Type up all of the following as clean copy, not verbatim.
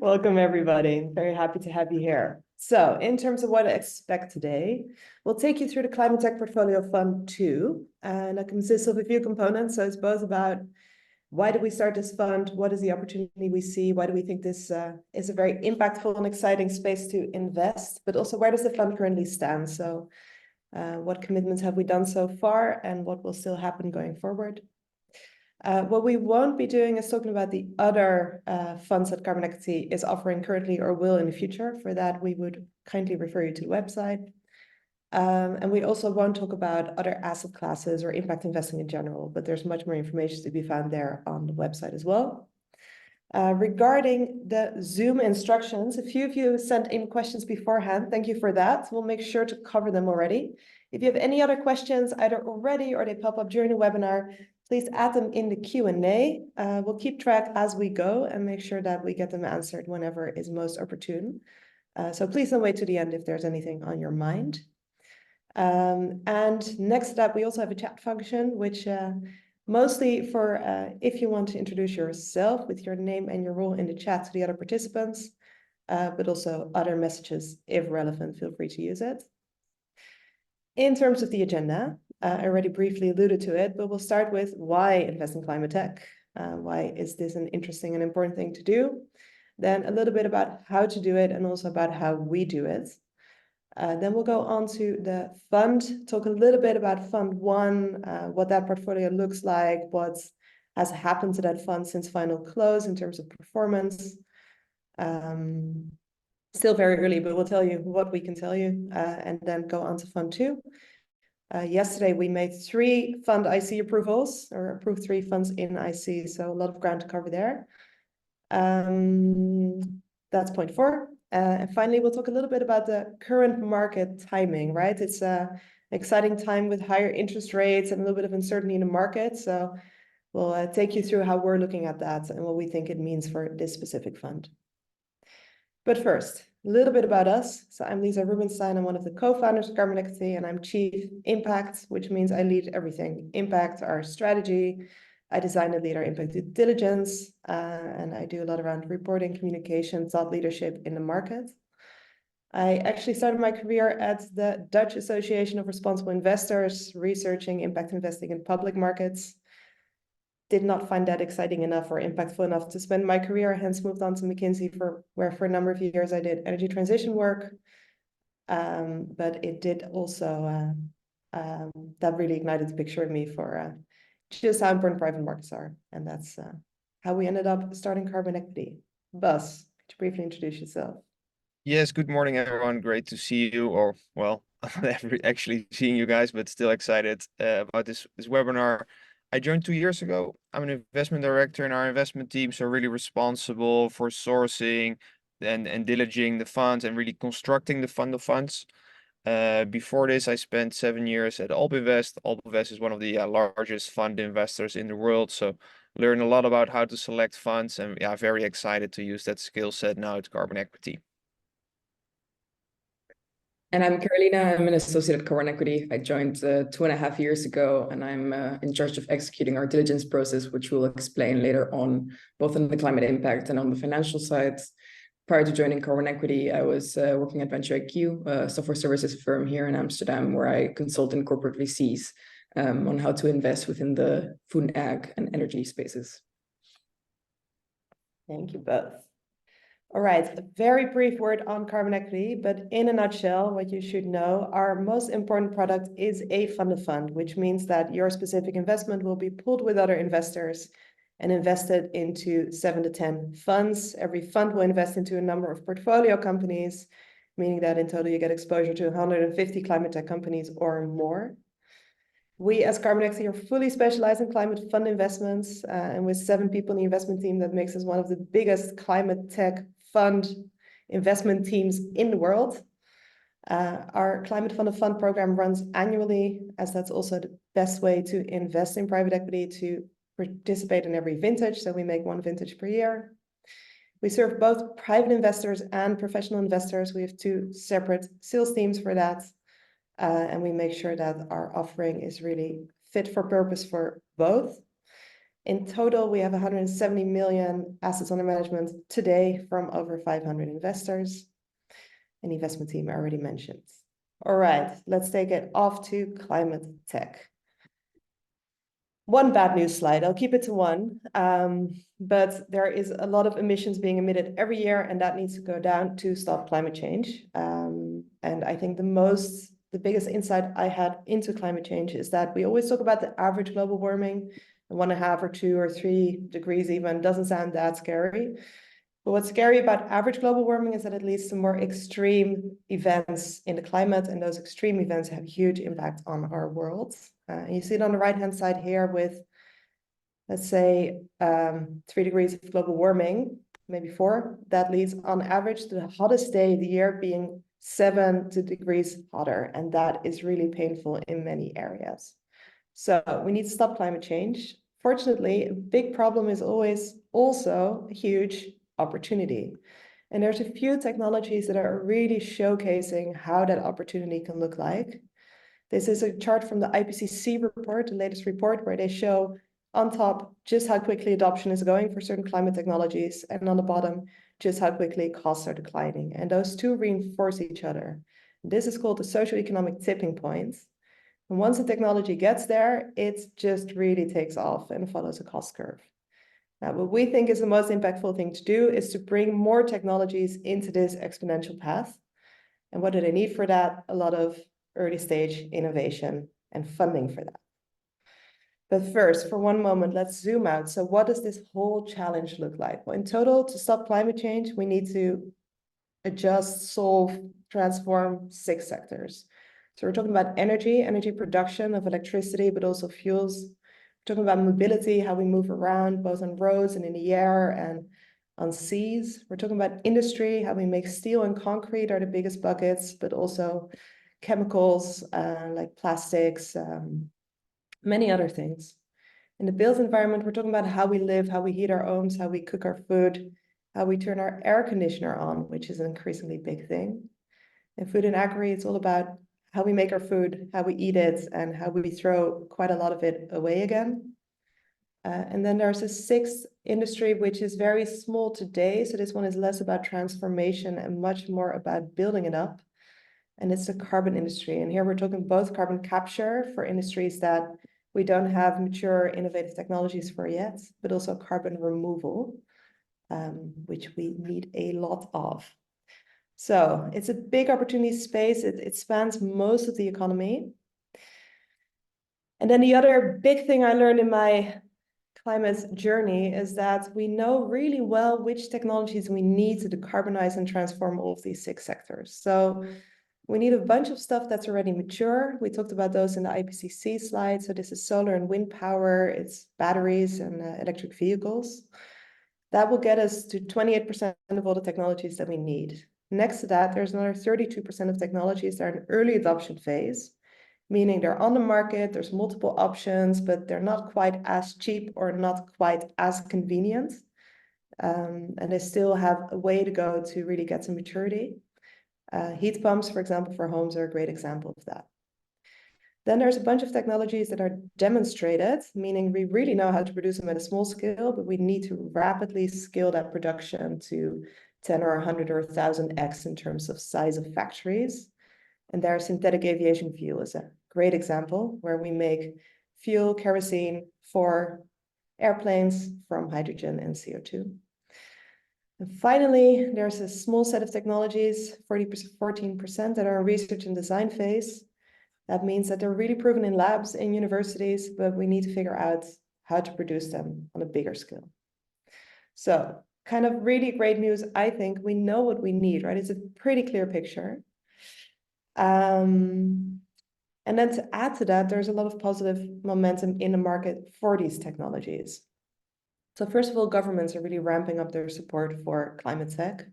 Welcome, everybody. Very happy to have you here. So in terms of what to expect today, we'll take you through the Climate Tech Portfolio Fund 2, and it consists of a few components. So it's both about why did we start this fund, what is the opportunity we see, why do we think this is a very impactful and exciting space to invest, but also where does the fund currently stand? So what commitments have we done so far and what will still happen going forward? What we won't be doing is talking about the other funds that Carbon Equity is offering currently or will in the future. For that, we would kindly refer you to the website. And we also won't talk about other asset classes or impact investing in general, but there's much more information to be found there on the website as well. Regarding the Zoom instructions, a few of you sent in questions beforehand. Thank you for that. We'll make sure to cover them already. If you have any other questions, either already or they pop up during the webinar, please add them in the Q&A. We'll keep track as we go and make sure that we get them answered whenever is most opportune. So please don't wait to the end if there's anything on your mind. And next up, we also have a chat function, which mostly for if you want to introduce yourself with your name and your role in the chat to the other participants, but also other messages, if relevant, feel free to use it. In terms of the agenda, I already briefly alluded to it, but we'll start with why invest in climate tech? Why is this an interesting and important thing to do? Then a little bit about how to do it and also about how we do it. Then we'll go on to the fund, talk a little bit about Fund 1, what that portfolio looks like, what has happened to that fund since final close in terms of performance. Still very early, but we'll tell you what we can tell you, and then go on to Fund 2. Yesterday, we made 3 fund IC approvals, or approved 3 funds in IC, so a lot of ground to cover there. That's point 4. And finally, we'll talk a little bit about the current market timing, right? It's an exciting time with higher interest rates and a little bit of uncertainty in the market. So we'll take you through how we're looking at that and what we think it means for this specific fund. But first, a little bit about us. So I'm Liza Rubinstein. I'm one of the co-founders of Carbon Equity, and I'm Chief Impact, which means I lead everything. Impact, our strategy. I design and lead our impact due diligence, and I do a lot around reporting, communication, thought leadership in the market. I actually started my career at the Dutch Association of Responsible Investors, researching impact investing in public markets. Did not find that exciting enough or impactful enough to spend my career, hence moved on to McKinsey, where for a number of years I did energy transition work. But it did also, that really ignited the picture in me for just how important private markets are. And that's how we ended up starting Carbon Equity. Bas, could you briefly introduce yourself? Yes, good morning, everyone. Great to see you, or well, actually seeing you guys, but still excited about this webinar. I joined 2 years ago. I'm an investment director in our investment team, so really responsible for sourcing and diligencing the funds and really constructing the fund of funds. Before this, I spent 7 years at Albinvest. Albinvest is one of the largest fund investors in the world, so learn a lot about how to select funds, and yeah, very excited to use that skill set now at Carbon Equity. And I'm Carolina. I'm an associate at Carbon Equity. I joined 2.5 years ago, and I'm in charge of executing our diligence process, which we'll explain later on, both on the climate impact and on the financial side. Prior to joining Carbon Equity, I was working at Venture IQ, a software services firm here in Amsterdam, where I consult in corporate VCs on how to invest within the food, ag, and energy spaces. Thank you both. All right, a very brief word on Carbon Equity, but in a nutshell, what you should know, our most important product is a fund of fund, which means that your specific investment will be pooled with other investors and invested into 7 to 10 funds. Every fund will invest into a number of portfolio companies, meaning that in total you get exposure to 150 climate tech companies or more. We as Carbon Equity are fully specialized in climate fund investments, and with 7 people in the investment team, that makes us one of the biggest climate tech fund investment teams in the world. Our climate fund of fund program runs annually, as that's also the best way to invest in private equity, to participate in every vintage. So we make 1 vintage per year. We serve both private investors and professional investors. We have 2 separate sales teams for that. And we make sure that our offering is really fit for purpose for both. In total, we have 170 million assets under management today from over 500 investors. An investment team I already mentioned. All right, let's take it off to climate tech. One bad news slide, I'll keep it to one, but there is a lot of emissions being emitted every year, and that needs to go down to stop climate change. And I think the biggest insight I had into climate change is that we always talk about the average global warming, 1.5 or 2 or 3 degrees even, doesn't sound that scary. But what's scary about average global warming is that it leads to more extreme events in the climate, and those extreme events have huge impact on our world. And you see it on the right-hand side here with, let's say, 3 degrees of global warming, maybe 4. That leads on average to the hottest day of the year being 7 degrees hotter, and that is really painful in many areas. So we need to stop climate change. Fortunately, a big problem is always also a huge opportunity. And there's a few technologies that are really showcasing how that opportunity can look like. This is a chart from the IPCC report, the latest report, where they show on top just how quickly adoption is going for certain climate technologies, and on the bottom, just how quickly costs are declining. And those two reinforce each other. This is called the socioeconomic tipping point. And once the technology gets there, it just really takes off and follows a cost curve. Now, what we think is the most impactful thing to do is to bring more technologies into this exponential path. And what do they need for that? A lot of early stage innovation and funding for that. But first, for one moment, let's zoom out. So what does this whole challenge look like? Well, in total, to stop climate change, we need to adjust, solve, transform 6 sectors. So we're talking about energy production of electricity, but also fuels. We're talking about mobility, how we move around, both on roads and in the air and on seas. We're talking about industry, how we make steel and concrete are the biggest buckets, but also chemicals like plastics, many other things. In the built environment, we're talking about how we live, how we heat our homes, how we cook our food, how we turn our air conditioner on, which is an increasingly big thing. In food and agri, it's all about how we make our food, how we eat it, and how we throw quite a lot of it away again. And then there's a 6th industry, which is very small today. So this one is less about transformation and much more about building it up. And it's the carbon industry. And here we're talking both carbon capture for industries that we don't have mature innovative technologies for yet, but also carbon removal, which we need a lot of. So it's a big opportunity space. It spans most of the economy. And then the other big thing I learned in my climate journey is that we know really well which technologies we need to decarbonize and transform all of these 6 sectors. So we need a bunch of stuff that's already mature. We talked about those in the IPCC slide. So this is solar and wind power, it's batteries and electric vehicles. That will get us to 28% of all the technologies that we need. Next to that, there's another 32% of technologies that are in early adoption phase, meaning they're on the market, there's multiple options, but they're not quite as cheap or not quite as convenient. And they still have a way to go to really get to maturity. Heat pumps, for example, for homes are a great example of that. Then there's a bunch of technologies that are demonstrated, meaning we really know how to produce them at a small scale, but we need to rapidly scale that production to 10 or 100 or 1,000x in terms of size of factories. And there, synthetic aviation fuel is a great example where we make fuel, kerosene for airplanes from hydrogen and CO2. And finally, there's a small set of technologies, 14%, that are in research and design phase. That means that they're really proven in labs, in universities, but we need to figure out how to produce them on a bigger scale. So kind of really great news. I think we know what we need, right? It's a pretty clear picture. And then to add to that, there's a lot of positive momentum in the market for these technologies. So first of all, governments are really ramping up their support for climate tech.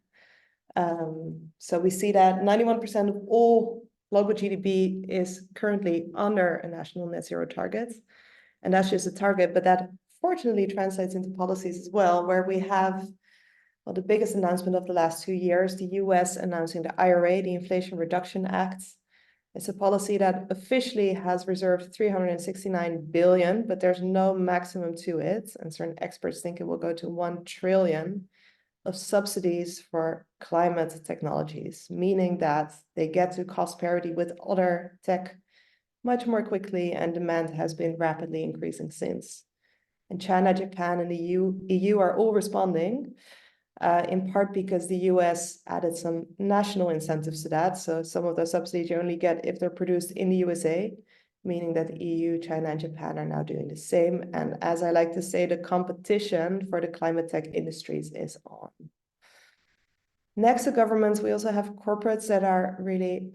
So we see that 91% of all global GDP is currently under a national net zero target. And that's just a target, but that fortunately translates into policies as well, where we have, well, the biggest announcement of the last 2 years, the US announcing the IRA, the Inflation Reduction Act, It's a policy that officially has reserved 369 billion, but there's no maximum to it. And certain experts think it will go to 1 trillion of subsidies for climate technologies, meaning that they get to cost parity with other tech much more quickly, and demand has been rapidly increasing since. And China, Japan, and the EU are all responding, in part because the US added some national incentives to that. So some of those subsidies you only get if they're produced in the USA, meaning that the EU, China, and Japan are now doing the same. And as I like to say, the competition for the climate tech industries is on. Next to governments, we also have corporates that are really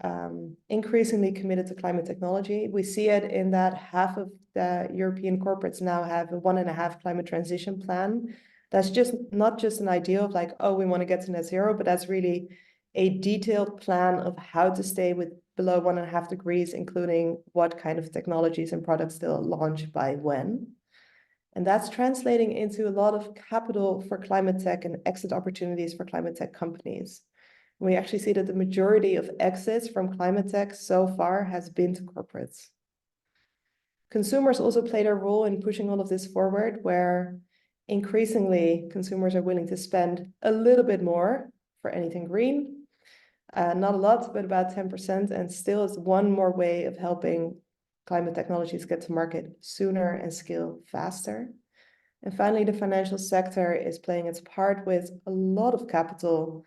increasingly committed to climate technology. We see it in that half of the European corporates now have a 1.5 climate transition plan. That's just not just an idea of like, oh, we want to get to net zero, but that's really a detailed plan of how to stay with below 1.5 degrees, including what kind of technologies and products they'll launch by when. And that's translating into a lot of capital for climate tech and exit opportunities for climate tech companies. We actually see that the majority of exits from climate tech so far has been to corporates. Consumers also played a role in pushing all of this forward, where increasingly consumers are willing to spend a little bit more for anything green. Not a lot, but about 10%, and still is one more way of helping climate technologies get to market sooner and scale faster. And finally, the financial sector is playing its part with a lot of capital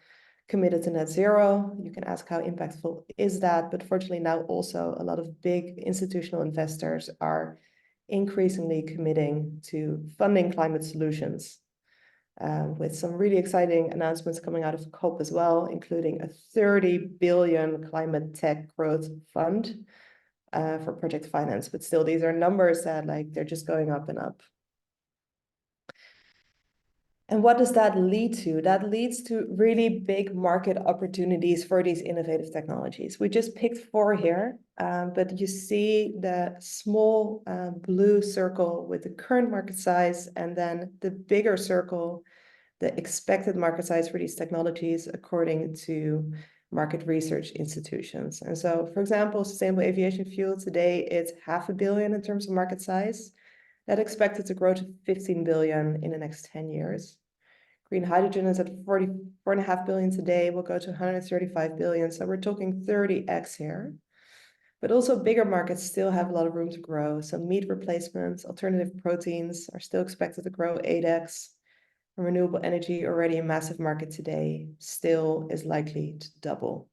committed to net zero. You can ask how impactful is that, but fortunately now also a lot of big institutional investors are increasingly committing to funding climate solutions, with some really exciting announcements coming out of COP as well, including a 30 billion climate tech growth fund for project finance. But still, these are numbers that like they're just going up and up. And what does that lead to? That leads to really big market opportunities for these innovative technologies. We just picked 4 here, but you see the small blue circle with the current market size, and then the bigger circle, the expected market size for these technologies according to market research institutions. And so, for example, sustainable aviation fuel today, it's 500 million in terms of market size. That expected to grow to 15 billion in the next 10 years. Green hydrogen is at 44.5 billion today, will go to 135 billion. So we're talking 30x here. But also bigger markets still have a lot of room to grow. So meat replacements, alternative proteins are still expected to grow 8x. And renewable energy, already a massive market today, still is likely to double.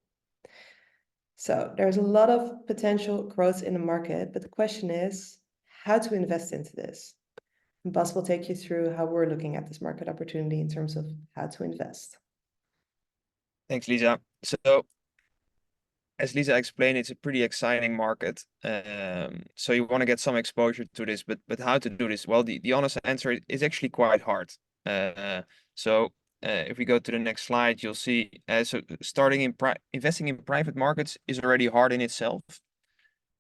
So there's a lot of potential growth in the market, but the question is how to invest into this. And Bas will take you through how we're looking at this market opportunity in terms of how to invest. Thanks, Lisa. So as Lisa explained, it's a pretty exciting market. So you want to get some exposure to this, but how to do this? Well, the honest answer is actually quite hard. If we go to the next slide, you'll see, so starting in investing in private markets is already hard in itself.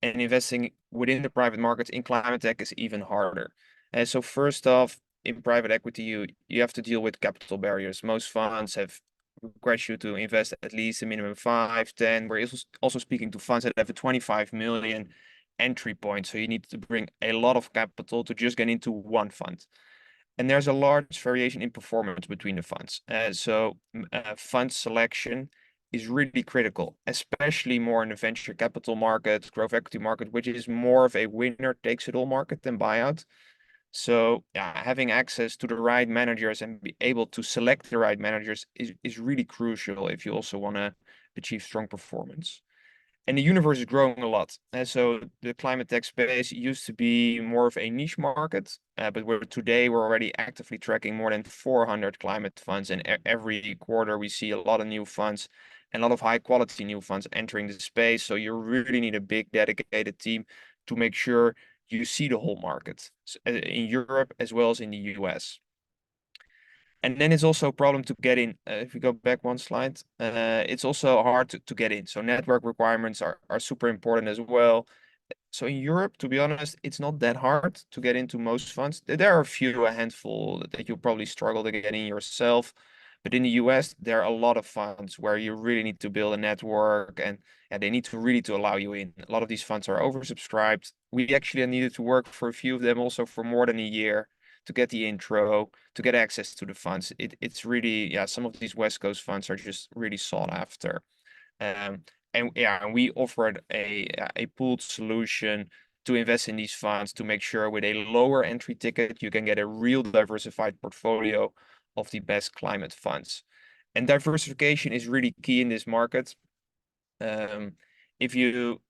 And investing within the private markets in climate tech is even harder. So first off, in private equity, you have to deal with capital barriers. Most funds request you to invest at least a minimum 5, 10. We're also speaking to funds that have a 25 million entry point. So you need to bring a lot of capital to just get into one fund. And there's a large variation in performance between the funds. Fund selection is really critical, especially more in the venture capital market, growth equity market, which is more of a winner takes it all market than buyout. So having access to the right managers and be able to select the right managers is really crucial if you also want to achieve strong performance. And the universe is growing a lot. And so the climate tech space used to be more of a niche market, but today we're already actively tracking more than 400 climate funds. And every quarter we see a lot of new funds and a lot of high quality new funds entering the space. So you really need a big dedicated team to make sure you see the whole market in Europe as well as in the US. And then it's also a problem to get in. If we go back one slide, it's also hard to get in. So network requirements are super important as well. So in Europe, to be honest, it's not that hard to get into most funds. There are a handful that you'll probably struggle to get in yourself. But in the US, there are a lot of funds where you really need to build a network, and they need to really to allow you in. A lot of these funds are oversubscribed. We actually needed to work for a few of them also for more than a year to get the intro, to get access to the funds. It's really, yeah, some of these West Coast funds are just really sought after. And we offered a pooled solution to invest in these funds to make sure with a lower entry ticket, you can get a real diversified portfolio of the best climate funds. And diversification is really key in this market. If you,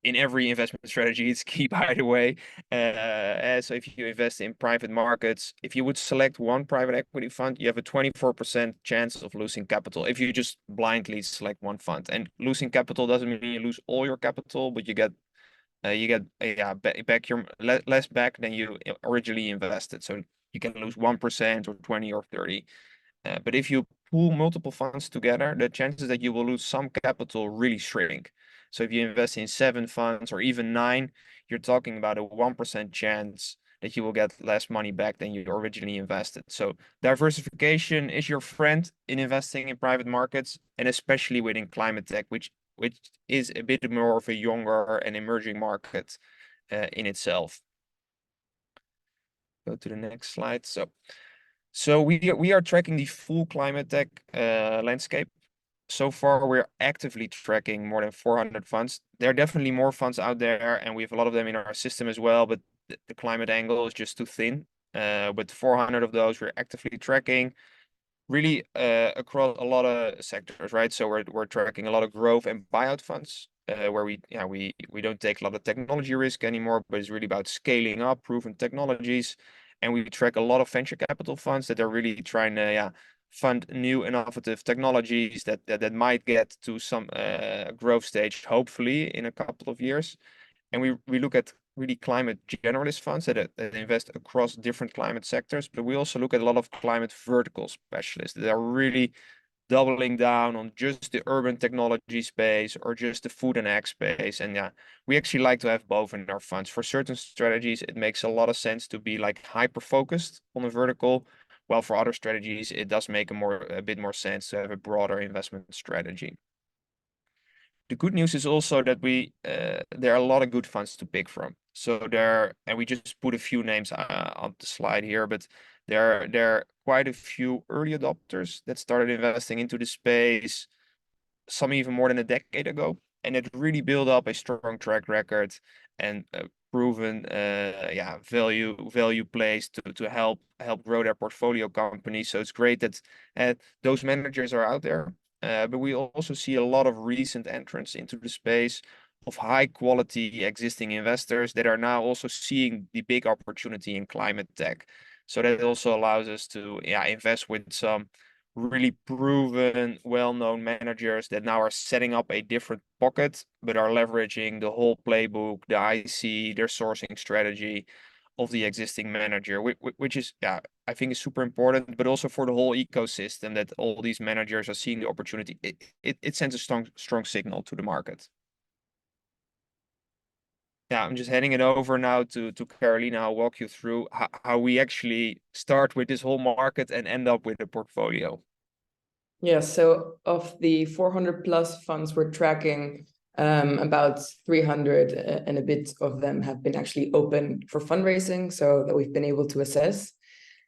in every investment strategy, it's key, by the way. So if you invest in private markets, if you would select one private equity fund, you have a 24% chance of losing capital if you just blindly select one fund. And losing capital doesn't mean you lose all your capital, but you get back your less back than you originally invested. So you can lose 1% or 20 or 30. But if you pool multiple funds together, the chances that you will lose some capital really shrink. So if you invest in 7 funds or even 9, you're talking about a 1% chance that you will get less money back than you originally invested. So diversification is your friend in investing in private markets, and especially within climate tech, which is a bit more of a younger and emerging market in itself. Go to the next slide. So we are tracking the full climate tech landscape. So far, we're actively tracking more than 400 funds. There are definitely more funds out there, and we have a lot of them in our system as well, but the climate angle is just too thin. But 400 of those we're actively tracking, really across a lot of sectors, right? So we're tracking a lot of growth and buyout funds, where we don't take a lot of technology risk anymore, but it's really about scaling up proven technologies. And we track a lot of venture capital funds that are really trying to fund new innovative technologies that might get to some growth stage, hopefully in a couple of years. And we look at really climate generalist funds that invest across different climate sectors, but we also look at a lot of climate vertical specialists that are really doubling down on just the urban technology space or just the food and ag space. And we actually like to have both in our funds. For certain strategies, it makes a lot of sense to be like hyper focused on a vertical, while for other strategies, it does make a bit more sense to have a broader investment strategy. The good news is also that there are a lot of good funds to pick from. So and we just put a few names on the slide here, but there are quite a few early adopters that started investing into the space, some even more than a decade ago, and it really built up a strong track record and proven value plays to help grow their portfolio companies. So it's great that those managers are out there. But we also see a lot of recent entrants into the space of high quality existing investors that are now also seeing the big opportunity in climate tech. So that also allows us to invest with some really proven, well-known managers that now are setting up a different pocket, but are leveraging the whole playbook, the IC, their sourcing strategy of the existing manager, which is, I think is super important, but also for the whole ecosystem that all these managers are seeing the opportunity. It sends a strong signal to the market. I'm just handing it over now to Carolina. I'll walk you through how we actually start with this whole market and end up with a portfolio. Yeah, so of the 400 plus funds we're tracking, about 300 and a bit of them have been actually open for fundraising, so that we've been able to assess.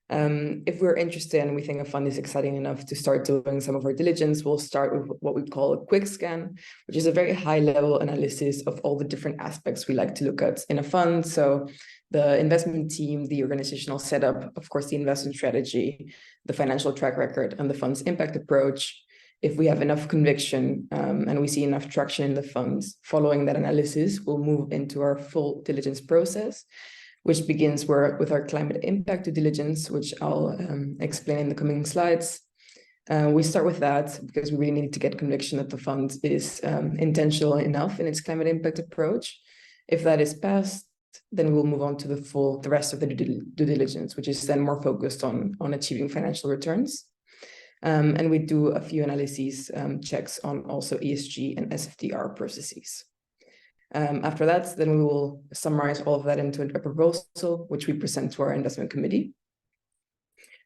If we're interested and we think a fund is exciting enough to start doing some of our diligence, we'll start with what we call a quick scan, which is a very high level analysis of all the different aspects we like to look at in a fund. So the investment team, the organizational setup, of course, the investment strategy, the financial track record, and the fund's impact approach. If we have enough conviction and we see enough traction in the funds, following that analysis, we'll move into our full diligence process, which begins with our climate impact due diligence, which I'll explain in the coming slides. We start with that because we really need to get conviction that the fund is intentional enough in its climate impact approach. If that is passed, then we'll move on to the rest of the due diligence, which is then more focused on achieving financial returns. And we do a few analyses, checks on also ESG and SFDR processes. After that, then we will summarize all of that into a proposal, which we present to our investment committee.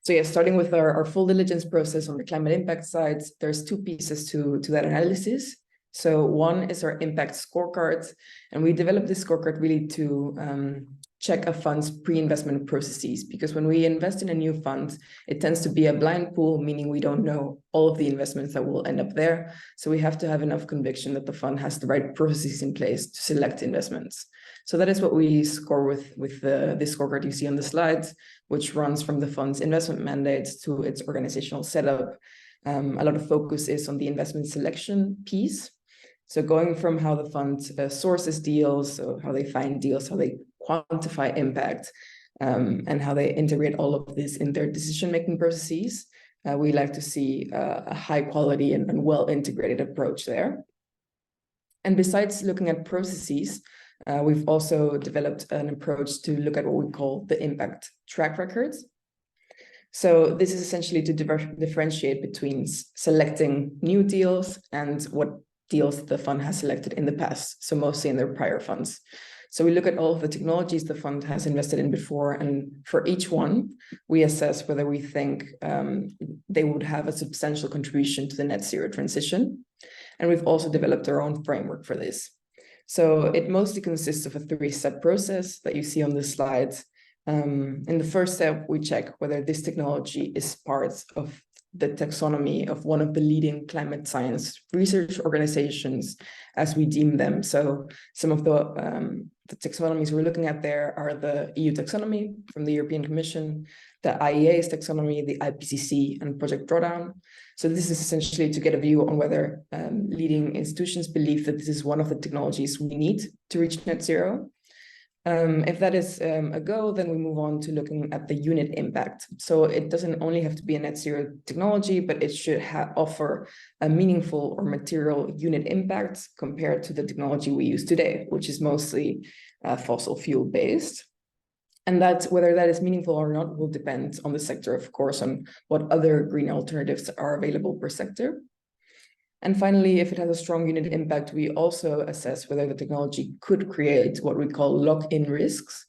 So yeah, starting with our full diligence process on the climate impact side, there's two pieces to that analysis. So one is our impact scorecard, and we developed this scorecard really to check a fund's pre-investment processes, because when we invest in a new fund, it tends to be a blind pool, meaning we don't know all of the investments that will end up there. So we have to have enough conviction that the fund has the right processes in place to select investments. So that is what we score with this scorecard you see on the slides, which runs from the fund's investment mandates to its organizational setup. A lot of focus is on the investment selection piece. So going from how the fund sources deals, so how they find deals, how they quantify impact, and how they integrate all of this in their decision-making processes. We like to see a high quality and well-integrated approach there. And besides looking at processes, we've also developed an approach to look at what we call the impact track records. So this is essentially to differentiate between selecting new deals and what deals the fund has selected in the past, so mostly in their prior funds. So we look at all of the technologies the fund has invested in before, and for each one, we assess whether we think they would have a substantial contribution to the net zero transition. And we've also developed our own framework for this. So it mostly consists of a 3-step process that you see on the slides. In the first step, we check whether this technology is part of the taxonomy of one of the leading climate science research organizations, as we deem them. So some of the taxonomies we're looking at there are the EU taxonomy from the European Commission, the IEA's taxonomy, the IPCC, and Project Drawdown. So this is essentially to get a view on whether leading institutions believe that this is one of the technologies we need to reach net zero. If that is a go, then we move on to looking at the unit impact. So it doesn't only have to be a net zero technology, but it should offer a meaningful or material unit impact compared to the technology we use today, which is mostly fossil fuel based. And that whether that is meaningful or not will depend on the sector, of course, on what other green alternatives are available per sector. And finally, if it has a strong unit impact, we also assess whether the technology could create what we call lock-in risks.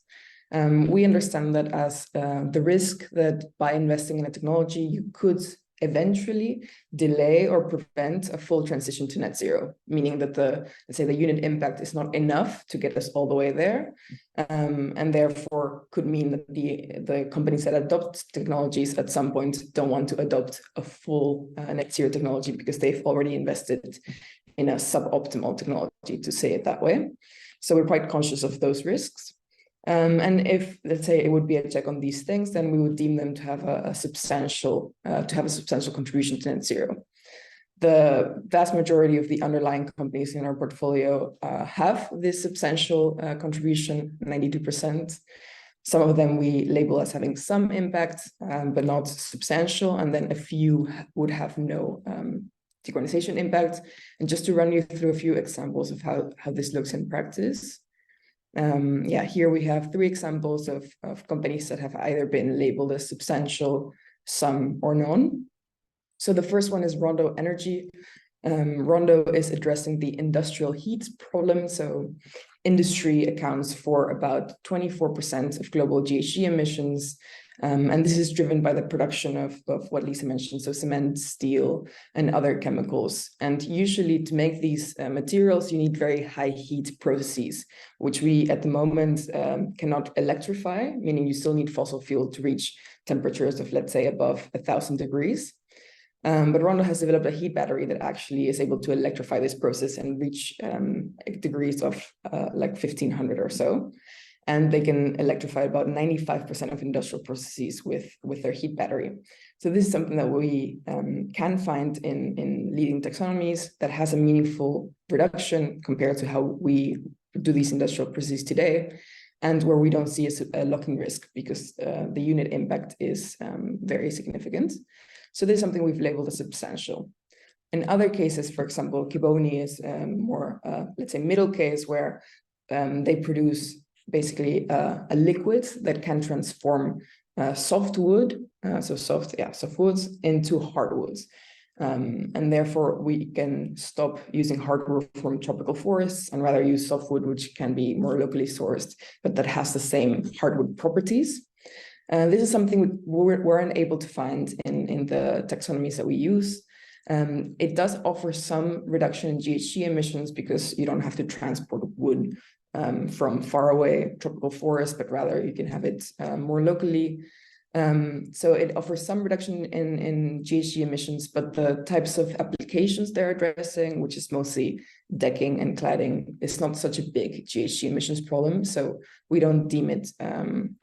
We understand that as the risk that by investing in a technology, you could eventually delay or prevent a full transition to net zero, meaning that let's say the unit impact is not enough to get us all the way there, and therefore could mean that the companies that adopt technologies at some point don't want to adopt a full net zero technology because they've already invested in a suboptimal technology, to say it that way. So we're quite conscious of those risks. And if, let's say, it would be a check on these things, then we would deem them to have a substantial contribution to net zero. The vast majority of the underlying companies in our portfolio have this substantial contribution, 92%. Some of them we label as having some impact, but not substantial, and then a few would have no decarbonization impact. And just to run you through a few examples of how this looks in practice. Here we have 3 examples of companies that have either been labeled as substantial, some, or none. So the first one is Rondo Energy. Rondo is addressing the industrial heat problem. So industry accounts for about 24% of global GHG emissions. And this is driven by the production of what Lisa mentioned, so cement, steel, and other chemicals. And usually to make these materials, you need very high heat processes, which we at the moment cannot electrify, meaning you still need fossil fuel to reach temperatures of, let's say, above 1,000 degrees. But Rondo has developed a heat battery that actually is able to electrify this process and reach degrees of like 1,500 or so. And they can electrify about 95% of industrial processes with their heat battery. So this is something that we can find in leading taxonomies that has a meaningful reduction compared to how we do these industrial processes today, and where we don't see a locking risk because the unit impact is very significant. So this is something we've labeled as substantial. In other cases, for example, Kiboni is more, let's say, middle case where they produce basically a liquid that can transform softwood, soft woods into hardwoods. And therefore we can stop using hardwood from tropical forests and rather use softwood, which can be more locally sourced, but that has the same hardwood properties. This is something we weren't able to find in the taxonomies that we use. It does offer some reduction in GHG emissions because you don't have to transport wood from far away tropical forest, but rather you can have it more locally. So it offers some reduction in GHG emissions, but the types of applications they're addressing, which is mostly decking and cladding, is not such a big GHG emissions problem. So we don't deem it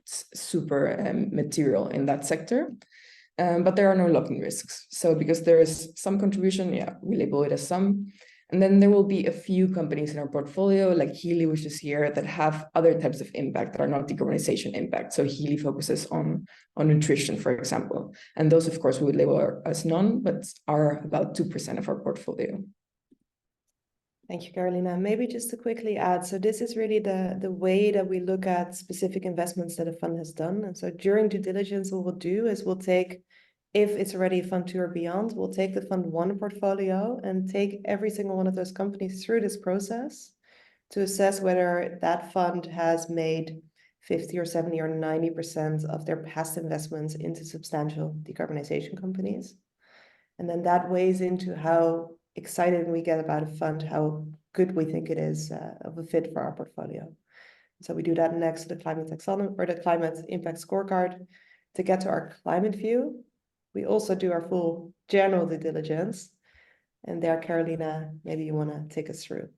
super material in that sector. But there are no lock-in risks. So because there is some contribution, yeah, we label it as some. And then there will be a few companies in our portfolio, like Healy, which is here, that have other types of impact that are not decarbonization impact. So Healy focuses on nutrition, for example. And those, of course, we would label as none, but are about 2% of our portfolio. Thank you, Carolina. Maybe just to quickly add, so this is really the way that we look at specific investments that a fund has done. And so during due diligence, what we'll do is we'll take, if it's already fund 2 or beyond, we'll take the fund 1 portfolio and take every single one of those companies through this process to assess whether that fund has made 50 or 70 or 90% of their past investments into substantial decarbonization companies. And then that weighs into how excited we get about a fund, how good we think it is of a fit for our portfolio. So we do that next to the climate taxonomy or the climate impact scorecard. To get to our climate view, we also do our full general due diligence. And there, Carolina, maybe you want to take us through.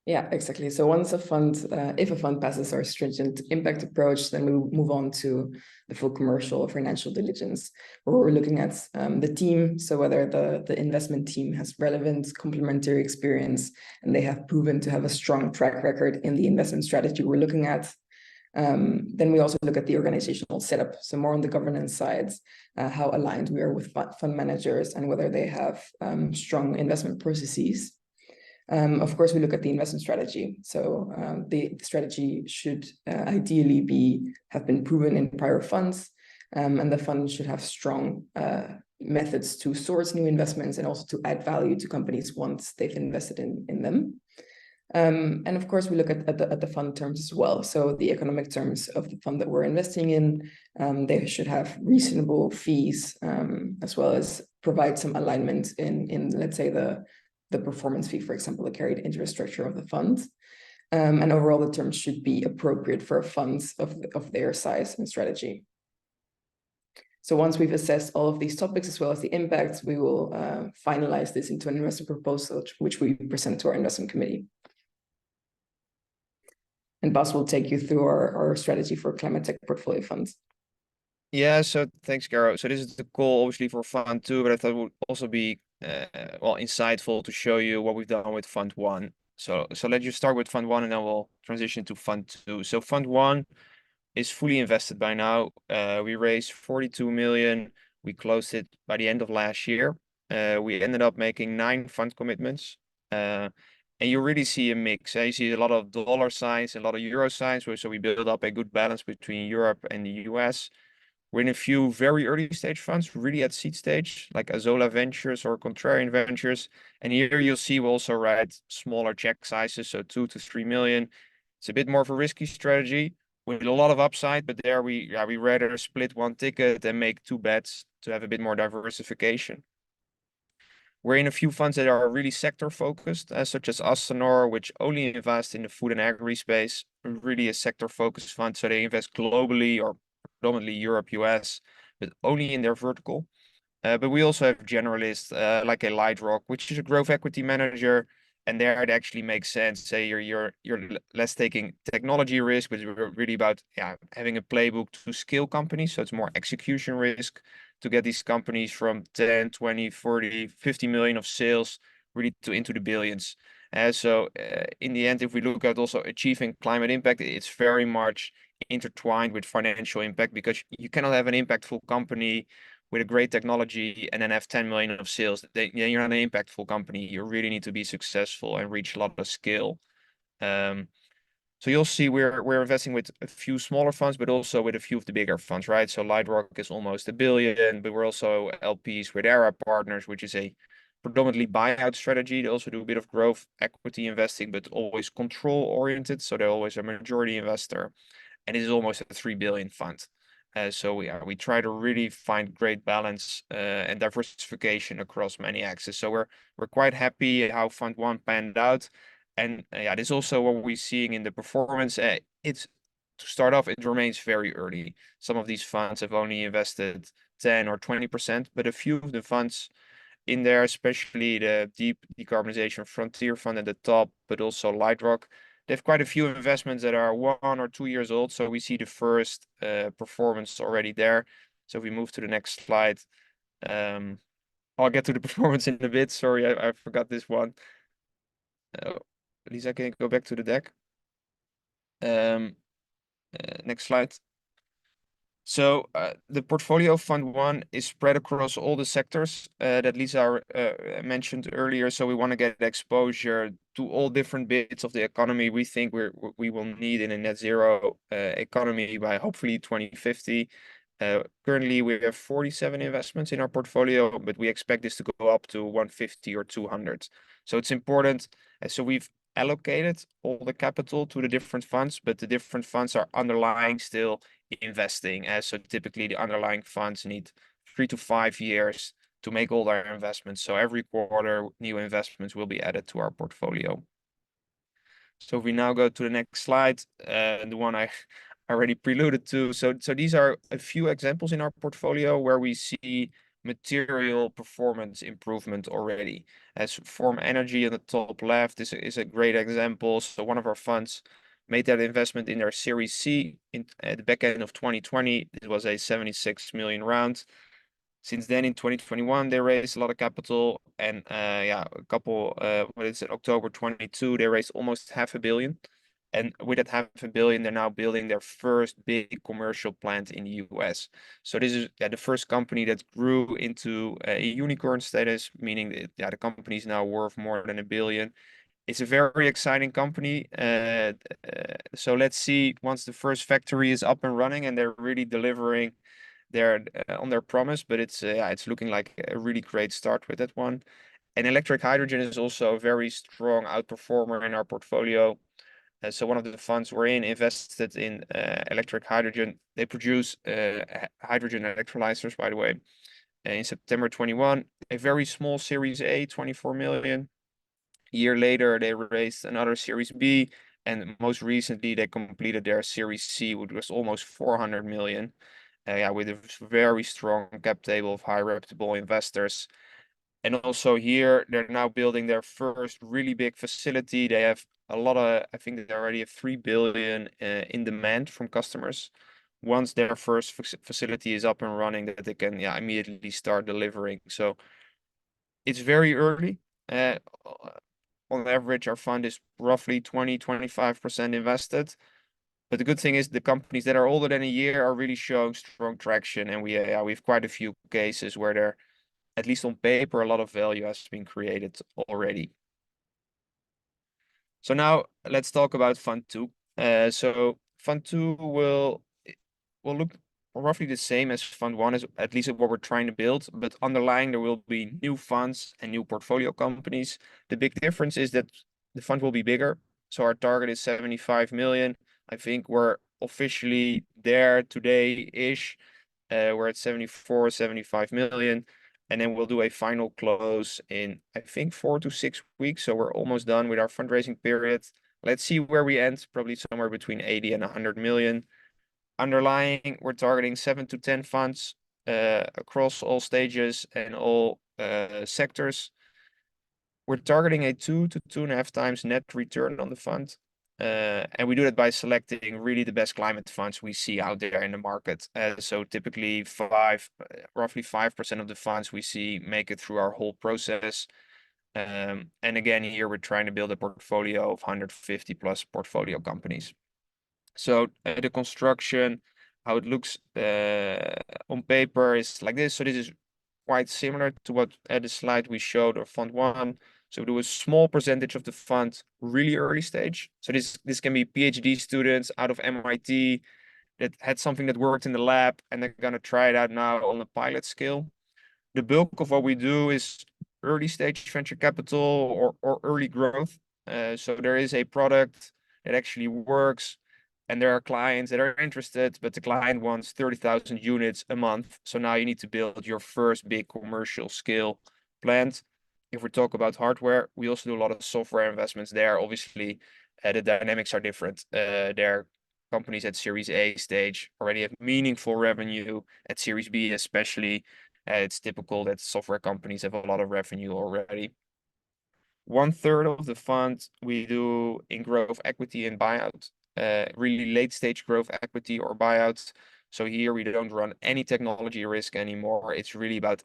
Yeah, exactly. So once a fund, if a fund passes our stringent impact approach, then we move on to the full commercial or financial diligence, where we're looking at the team. So whether the investment team has relevant complementary experience and they have proven to have a strong track record in the investment strategy we're looking at. Then we also look at the organizational setup. So more on the governance side, how aligned we are with fund managers and whether they have strong investment processes. Of course, we look at the investment strategy. So the strategy should ideally have been proven in prior funds, and the fund should have strong methods to source new investments and also to add value to companies once they've invested in them. And of course, we look at the fund terms as well. So the economic terms of the fund that we're investing in, they should have reasonable fees, as well as provide some alignment in let's say the performance fee, for example, the carried interest structure of the fund. And overall, the terms should be appropriate for funds of their size and strategy. So once we've assessed all of these topics, as well as the impacts, we will finalize this into an investment proposal, which we present to our investment committee. And Bas will take you through our strategy for climate tech portfolio funds. Yeah, so thanks, Caro. So this is the call, obviously, for Fund 2, but I thought it would also be well, insightful to show you what we've done with Fund 1. So let's just start with Fund 1 and then we'll transition to Fund 2. So Fund 1 is fully invested by now. We raised 42 million. We closed it by the end of last year. We ended up making 9 fund commitments. And you really see a mix. You see a lot of dollar signs, a lot of euro signs. So we build up a good balance between Europe and the US. We're in a few very early stage funds, really at seed stage, like Azola Ventures or Contrarian Ventures. And here you'll see we also write smaller check sizes, so 2 to 3 million. It's a bit more of a risky strategy with a lot of upside, but there we rather split one ticket and make 2 bets to have a bit more diversification. We're in a few funds that are really sector focused, such as Astanor, which only invest in the food and agri space, really a sector focused fund. So they invest globally or predominantly Europe, US, but only in their vertical. But we also have generalists like a Lightrock, which is a growth equity manager. And there it actually makes sense. Say you're less taking technology risk, but we're really about having a playbook to scale companies. So it's more execution risk to get these companies from 10, 20, 40, 50 million of sales really into the billions. So in the end, if we look at also achieving climate impact, it's very much intertwined with financial impact, because you cannot have an impactful company with a great technology and then have 10 million of sales. You're not an impactful company. You really need to be successful and reach a lot of scale. So you'll see we're investing with a few smaller funds, but also with a few of the bigger funds, right? So Lightrock is almost $1 billion, but we're also LPs with Arab Partners, which is a predominantly buyout strategy. They also do a bit of growth equity investing, but always control oriented. So they're always a majority investor. And it is almost a $3 billion fund. So we try to really find great balance and diversification across many axes. So we're quite happy how Fund 1 panned out. And yeah, this is also what we're seeing in the performance. It's to start off, it remains very early. Some of these funds have only invested 10 or 20%, but a few of the funds in there, especially the Deep Decarbonization Frontier Fund at the top, but also Lightrock, they have quite a few investments that are 1 or 2 years old. So we see the first performance already there. So if we move to the next slide, I'll get to the performance in a bit. Sorry, I forgot this one. Lisa, can you go back to the deck? Next slide. So the portfolio of Fund 1 is spread across all the sectors that Lisa mentioned earlier. So we want to get exposure to all different bits of the economy we think we will need in a net zero economy by hopefully 2050. Currently, we have 47 investments in our portfolio, but we expect this to go up to 150 or 200. So it's important. So we've allocated all the capital to the different funds, but the different funds are underlying still investing. So typically the underlying funds need 3 to 5 years to make all their investments. So every quarter, new investments will be added to our portfolio. So if we now go to the next slide, the one I already preluded to. So these are a few examples in our portfolio where we see material performance improvement already. As Form Energy on the top left is a great example. So one of our funds made that investment in their Series C at the back end of 2020. It was a 76 million round. Since then, in 2021, they raised a lot of capital, and yeah, a couple. What is it? October 22, they raised almost $500 million, and with that $500 million, they're now building their first big commercial plant in the US. So this is the first company that grew into a unicorn status, meaning that the company is now worth more than $1 billion. It's a very exciting company. So let's see once the first factory is up and running and they're really delivering on their promise, but it's looking like a really great start with that one. And electric hydrogen is also a very strong outperformer in our portfolio. So one of the funds we're in invested in electric hydrogen. They produce hydrogen electrolyzers, by the way. In September 21, a very small Series A, 24 million. A year later, they raised another Series B, and most recently they completed their Series C, which was almost 400 million. Yeah, with a very strong cap table of high reputable investors. And also here, they're now building their first really big facility. They have I think they already have 3 billion in demand from customers. Once their first facility is up and running, that they can immediately start delivering. So it's very early. On average, our fund is roughly 20-25% invested. But the good thing is the companies that are older than a year are really showing strong traction. And we have quite a few cases where there, at least on paper, a lot of value has been created already. So now let's talk about Fund 2. So Fund 2 will look roughly the same as Fund 1, as at least what we're trying to build, but underlying there will be new funds and new portfolio companies. The big difference is that the fund will be bigger. So our target is 75 million. I think we're officially there today-ish. We're at 74, 75 million. And then we'll do a final close in, I think, 4 to 6 weeks. So we're almost done with our fundraising period. Let's see where we end, probably somewhere between 80 and 100 million. Underlying, we're targeting 7 to 10 funds across all stages and all sectors. We're targeting a 2 to 2.5 times net return on the fund. And we do that by selecting really the best climate funds we see out there in the market. So typically roughly 5% of the funds we see make it through our whole process. And again, here we're trying to build a portfolio of 150 plus portfolio companies. So the construction, how it looks on paper is like this. So this is quite similar to what the slide we showed of Fund 1. So we do a small percentage of the fund really early stage. So this can be PhD students out of MIT that had something that worked in the lab and they're going to try it out now on a pilot scale. The bulk of what we do is early stage venture capital or early growth. So there is a product that actually works. and there are clients that are interested, but the client wants 30,000 units a month. So now you need to build your first big commercial scale plant. If we talk about hardware, we also do a lot of software investments there. Obviously, the dynamics are different. There are companies at Series A stage already have meaningful revenue. At Series B especially, it's typical that software companies have a lot of revenue already. 1/3 of the fund we do in growth equity and buyout, really late stage growth equity or buyouts. So here we don't run any technology risk anymore. It's really about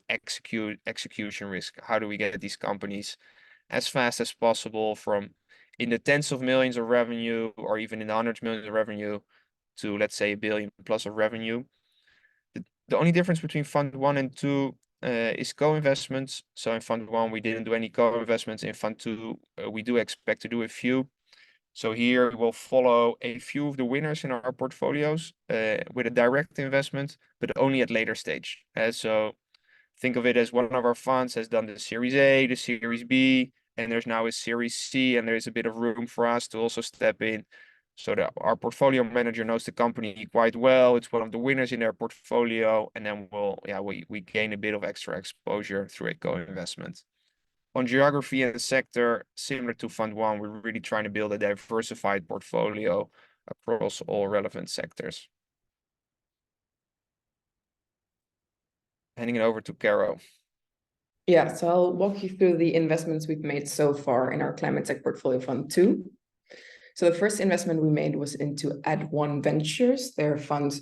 execution risk. How do we get these companies as fast as possible from in the tens of millions of revenue or even in the hundreds of millions of revenue to, let's say, $1 billion plus of revenue. The only difference between fund 1 and 2 is co-investments. So in fund 1, we didn't do any co-investments. In fund 2, we do expect to do a few. So here we'll follow a few of the winners in our portfolios with a direct investment, but only at later stage. So think of it as one of our funds has done the Series A, the Series B, and there's now a Series C, and there's a bit of room for us to also step in. So that our portfolio manager knows the company quite well. It's one of the winners in their portfolio, and then we gain a bit of extra exposure through a co-investment. On geography and sector, similar to Fund 1, we're really trying to build a diversified portfolio across all relevant sectors. Handing it over to Caro. Yeah, so I'll walk you through the investments we've made so far in our Climate Tech Portfolio Fund 2. So the first investment we made was into Ad1 Ventures, their Fund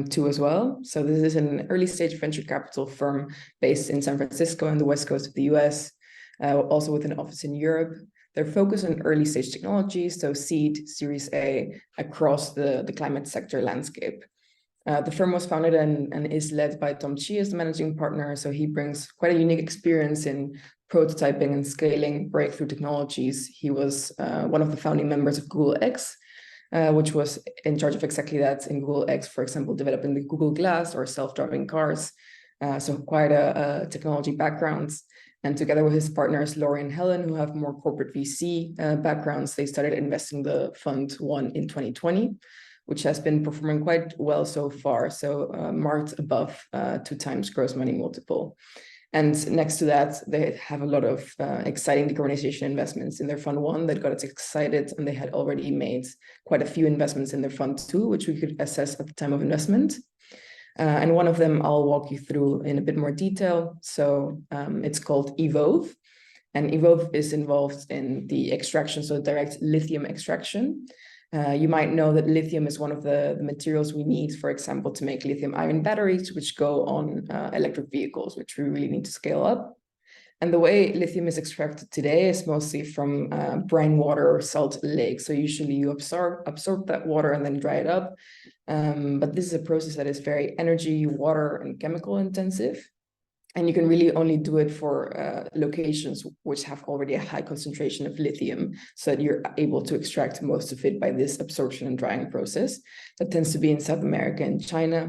2 as well. So this is an early stage venture capital firm based in San Francisco and the West Coast of the US, also with an office in Europe. They're focused on early stage technologies, so seed, Series A, across the climate sector landscape. The firm was founded and is led by Tom Chi as the managing partner. So he brings quite a unique experience in prototyping and scaling breakthrough technologies. He was one of the founding members of Google X, which was in charge of exactly that in Google X, for example, developing the Google Glass or self-driving cars. So quite a technology background. And together with his partners, Laurie and Helen, who have more corporate VC backgrounds, they started investing the Fund 1 in 2020. Which has been performing quite well so far, so marked above 2x gross money multiple. And next to that, they have a lot of exciting decarbonization investments in their Fund 1 that got us excited, and they had already made quite a few investments in their Fund 2, which we could assess at the time of investment. And one of them I'll walk you through in a bit more detail. So it's called Evolve, and Evolve is involved in the extraction, so direct lithium extraction. You might know that lithium is one of the materials we need, for example, to make lithium-ion batteries, which go on electric vehicles, which we really need to scale up. And the way lithium is extracted today is mostly from brine water or salt lakes. So usually you absorb that water and then dry it up. But this is a process that is very energy, water, and chemical intensive. And you can really only do it for locations which have already a high concentration of lithium, so that you're able to extract most of it by this absorption and drying process. That tends to be in South America and China.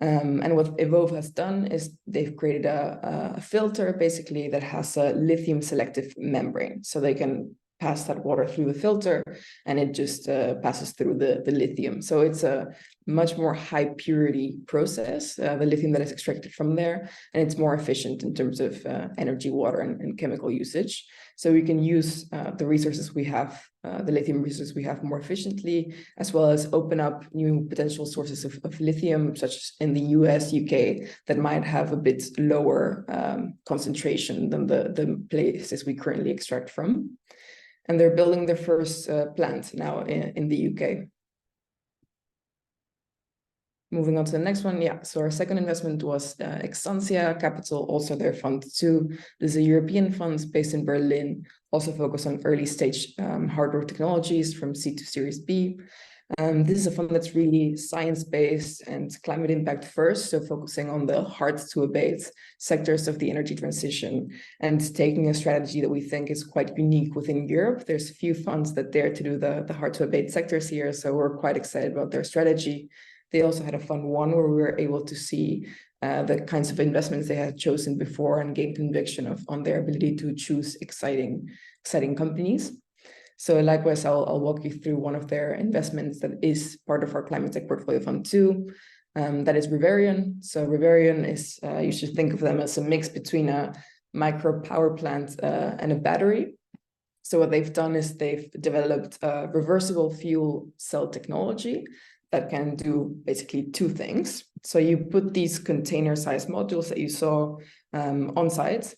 And what Evolve has done is they've created a filter basically that has a lithium selective membrane. So they can pass that water through the filter and it just passes through the lithium. So it's a much more high purity process, the lithium that is extracted from there, and it's more efficient in terms of energy, water, and chemical usage. So we can use the resources we have, the lithium resources we have more efficiently, as well as open up new potential sources of lithium, such as in the US, UK, that might have a bit lower concentration than the places we currently extract from. And they're building their first plant now in the UK. Moving on to the next one, yeah. So our second investment was Extantia Capital, also their Fund 2. This is a European fund based in Berlin, also focused on early stage hardware technologies from C to Series B. This is a fund that's really science-based and climate impact first, so focusing on the hard-to-abate sectors of the energy transition and taking a strategy that we think is quite unique within Europe. There's a few funds that dare to do the hard-to-abate sectors here, so we're quite excited about their strategy. They also had a Fund 1 where we were able to see the kinds of investments they had chosen before and gain conviction on their ability to choose exciting companies. So likewise, I'll walk you through one of their investments that is part of our Climate Tech Portfolio Fund 2. That is Riverion. So Riverion is, you should think of them as a mix between a micro power plant and a battery. So what they've done is they've developed a reversible fuel cell technology that can do basically two things. So you put these container-sized modules that you saw on site,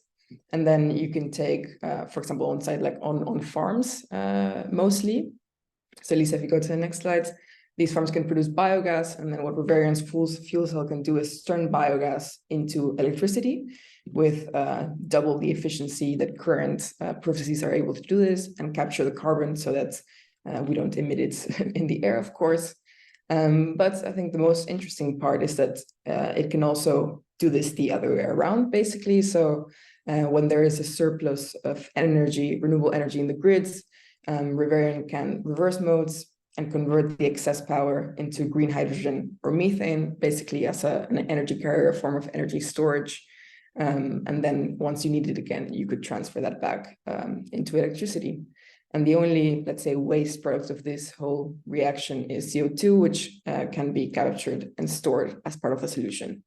and then you can take, for example, on site, like on farms mostly. So Lisa, if you go to the next slide, these farms can produce biogas, and then what Riverion's fuel cell can do is turn biogas into electricity with double the efficiency that current processes are able to do this, and capture the carbon so that we don't emit it in the air, of course. But I think the most interesting part is that it can also do this the other way around, basically. So when there is a surplus of energy, renewable energy in the grids, Riverion can reverse modes and convert the excess power into green hydrogen or methane, basically as an energy carrier, a form of energy storage. And then once you need it again, you could transfer that back into electricity. And the only, let's say, waste product of this whole reaction is CO2, which can be captured and stored as part of the solution.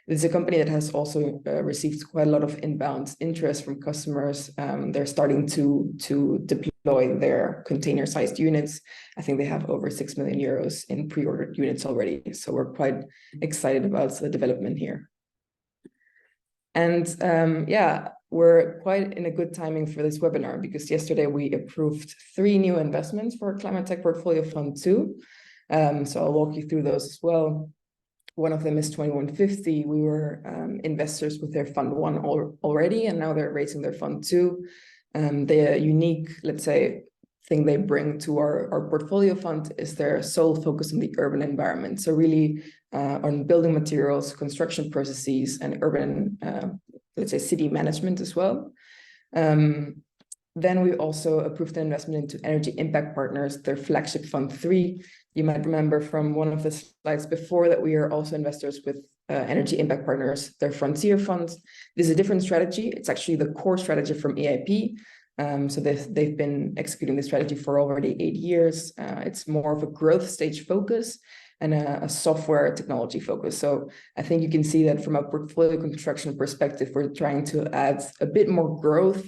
This is a company that has also received quite a lot of inbound interest from customers. They're starting to deploy their container-sized units. I think they have over 6 million euros in pre-ordered units already. So we're quite excited about the development here. And yeah, we're quite in a good timing for this webinar because yesterday we approved 3 new investments for Climate Tech Portfolio Fund 2. So I'll walk you through those as well. One of them is 2150. We were investors with their Fund 1 already, and now they're raising their Fund 2. The unique, let's say, thing they bring to our portfolio fund is their sole focus on the urban environment. So really on building materials, construction processes, and urban, let's say, city management as well. Then we also approved an investment into Energy Impact Partners, their flagship Fund 3. You might remember from one of the slides before that we are also investors with Energy Impact Partners, their Frontier Fund. This is a different strategy. It's actually the core strategy from EIP. So they've been executing this strategy for already 8 years. It's more of a growth stage focus and a software technology focus. So I think you can see that from a portfolio construction perspective, we're trying to add a bit more growth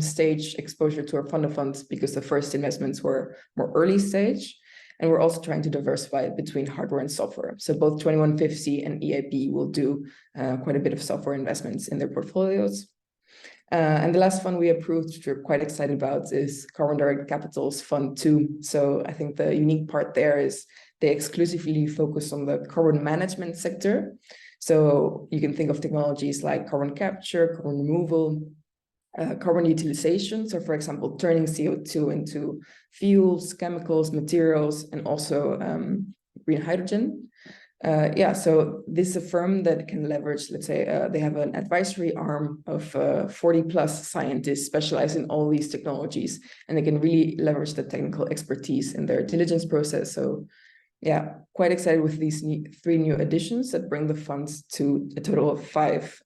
stage exposure to our fund of funds because the first investments were more early stage. And we're also trying to diversify it between hardware and software. So both 2150 and EIP will do quite a bit of software investments in their portfolios. And the last fund we approved, which we're quite excited about, is Carbon Direct Capital's Fund 2. So I think the unique part there is they exclusively focus on the carbon management sector. So you can think of technologies like carbon capture, carbon removal, carbon utilization. So for example, turning CO2 into fuels, chemicals, materials, and also green hydrogen. Yeah, so this is a firm that can leverage, let's say, they have an advisory arm of 40 plus scientists specialized in all these technologies, and they can really leverage the technical expertise in their diligence process. So yeah, quite excited with these 3 new additions that bring the funds to a total of 5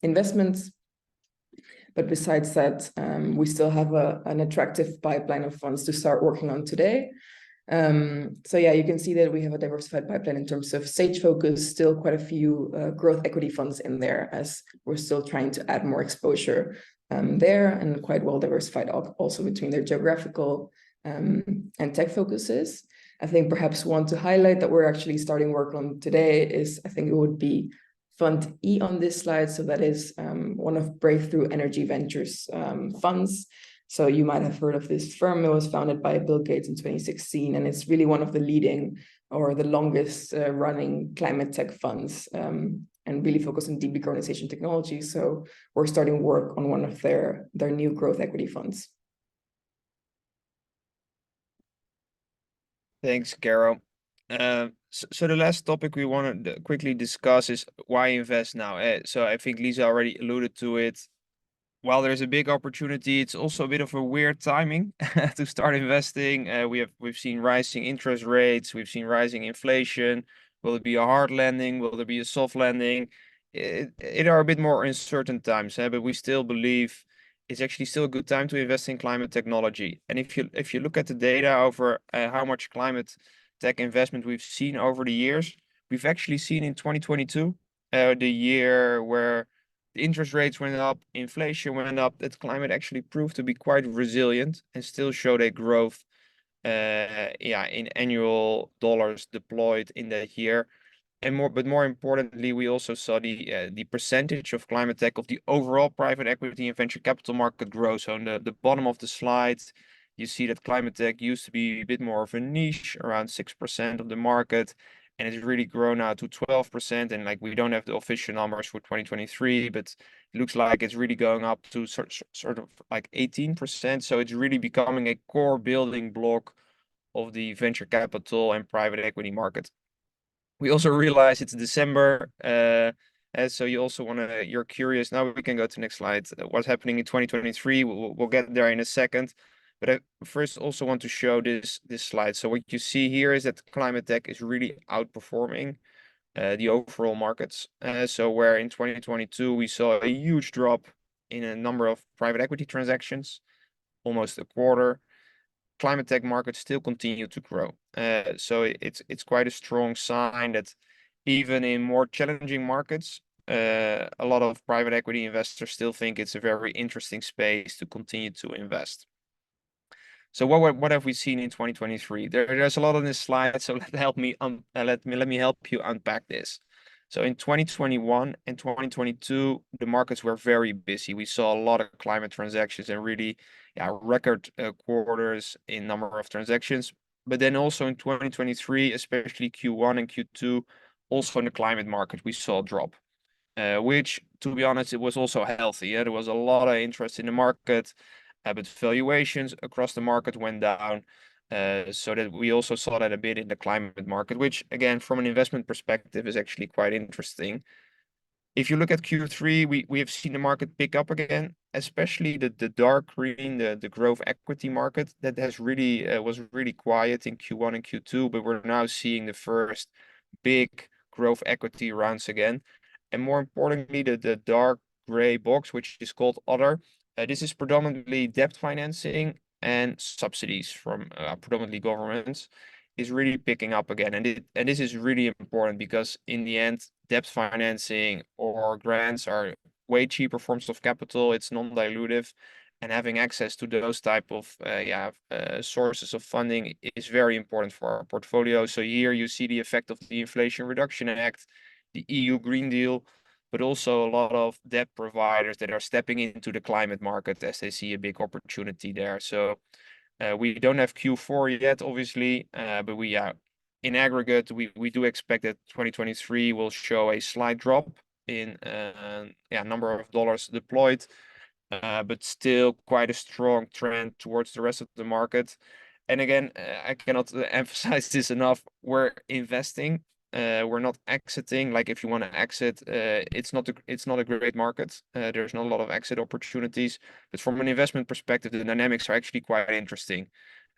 investments. But besides that, we still have an attractive pipeline of funds to start working on today. So yeah, you can see that we have a diversified pipeline in terms of stage focus, still quite a few growth equity funds in there as we're still trying to add more exposure there, and quite well diversified also between their geographical and tech focuses. I think perhaps one to highlight that we're actually starting work on today is, I think it would be Fund E on this slide. So that is one of Breakthrough Energy Ventures funds. So you might have heard of this firm. It was founded by Bill Gates in 2016, and it's really one of the leading or the longest running climate tech funds and really focus on decarbonization technology. So we're starting work on one of their new growth equity funds. Thanks, Caro. So the last topic we want to quickly discuss is why invest now. So I think Lisa already alluded to it. While there's a big opportunity, it's also a bit of a weird timing to start investing. We've seen rising interest rates, we've seen rising inflation. Will it be a hard landing? Will there be a soft landing? It are a bit more uncertain times, but we still believe it's actually still a good time to invest in climate technology. And if you look at the data over how much climate tech investment we've seen over the years, we've actually seen in 2022, the year where the interest rates went up, inflation went up, that climate actually proved to be quite resilient and still showed a growth in annual dollars deployed in that year. But more importantly, we also saw the percentage of climate tech of the overall private equity and venture capital market grow. So on the bottom of the slide, you see that climate tech used to be a bit more of a niche, around 6% of the market, and it's really grown now to 12%. And like we don't have the official numbers for 2023, but it looks like it's really going up to sort of like 18%. So it's really becoming a core building block of the venture capital and private equity market. We also realize it's December, and so you also you're curious. Now we can go to the next slide. What's happening in 2023? We'll get there in a second, but I first also want to show this slide. So what you see here is that climate tech is really outperforming the overall markets. So where in 2022 we saw a huge drop in a number of private equity transactions, almost a quarter. Climate tech markets still continue to grow. So it's quite a strong sign that even in more challenging markets, a lot of private equity investors still think it's a very interesting space to continue to invest. So what have we seen in 2023? There's a lot on this slide, so let me help you unpack this. So in 2021 and 2022, the markets were very busy. We saw a lot of climate transactions and really record quarters in number of transactions. But then also in 2023, especially Q1 and Q2, also in the climate market, we saw a drop, which, to be honest, it was also healthy. There was a lot of interest in the market, but valuations across the market went down. So that we also saw that a bit in the climate market, which again, from an investment perspective, is actually quite interesting. If you look at Q3, we have seen the market pick up again, especially the dark green, the growth equity market that has really was really quiet in Q1 and Q2, but we're now seeing the first big growth equity rounds again. And more importantly, the dark gray box, which is called Other, this is predominantly debt financing and subsidies from predominantly governments, is really picking up again. And this is really important because in the end, debt financing or grants are way cheaper forms of capital. It's non-dilutive, and having access to those type of sources of funding is very important for our portfolio. So here you see the effect of the Inflation Reduction Act, the EU Green Deal, but also a lot of debt providers that are stepping into the climate market as they see a big opportunity there. So we don't have Q4 yet, obviously, but in aggregate, we do expect that 2023 will show a slight drop in number of dollars deployed, but still quite a strong trend towards the rest of the market. And again, I cannot emphasize this enough. We're investing. We're not exiting. Like if you want to exit, it's not a great market. There's not a lot of exit opportunities, but from an investment perspective, the dynamics are actually quite interesting.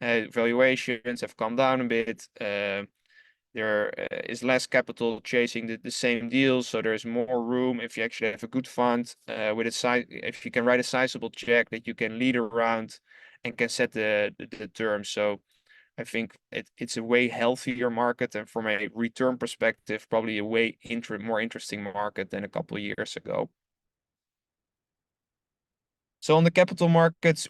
Valuations have come down a bit. There is less capital chasing the same deals, so there's more room if you actually have a good fund with a size. If you can write a sizable check that you can lead around and can set the terms. So I think it's a way healthier market, and from a return perspective, probably a way more interesting market than a couple of years ago. So on the capital markets,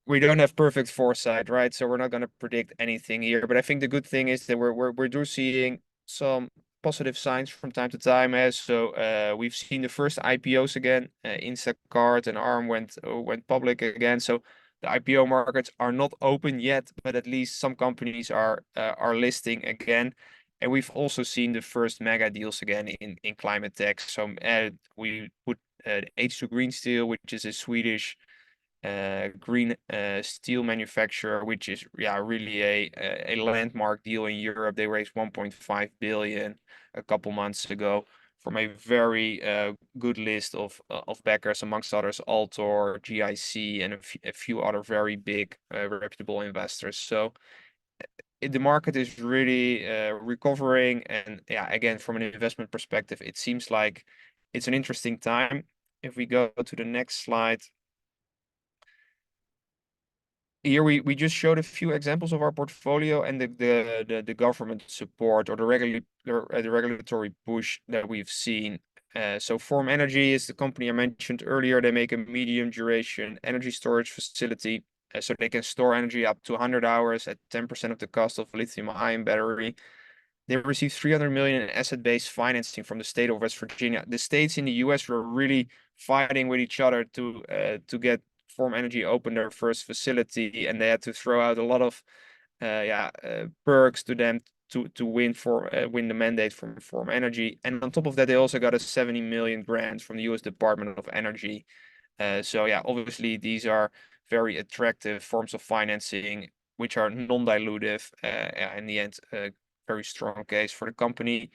we don't have perfect foresight, right? So we're not going to predict anything here. But I think the good thing is that we're seeing some positive signs from time to time. So we've seen the first IPOs again. Instacart and Arm went public again. So the IPO markets are not open yet, but at least some companies are listing again. And we've also seen the first mega deals again in climate tech. So we put H2 Green Steel, which is a Swedish green steel manufacturer, which is really a landmark deal in Europe. They raised 1.5 billion a couple months ago from a very good list of backers, amongst others, Altor, GIC, and a few other very big reputable investors. So the market is really recovering, and again, from an investment perspective, it seems like it's an interesting time. If we go to the next slide, here we just showed a few examples of our portfolio and the government support or the regulatory push that we've seen. So Form Energy is the company I mentioned earlier. They make a medium duration energy storage facility, so they can store energy up to 100 hours at 10% of the cost of a lithium-ion battery. They received 300 million in asset-based financing from the state of West Virginia. The states in the US were really fighting with each other to get Form Energy open their first facility, and they had to throw out a lot of perks to them to win the mandate from Form Energy. And on top of that, they also got a 70 million grant from the US Department of Energy. So yeah, obviously these are very attractive forms of financing, which are non-dilutive. In the end, very strong case for the company.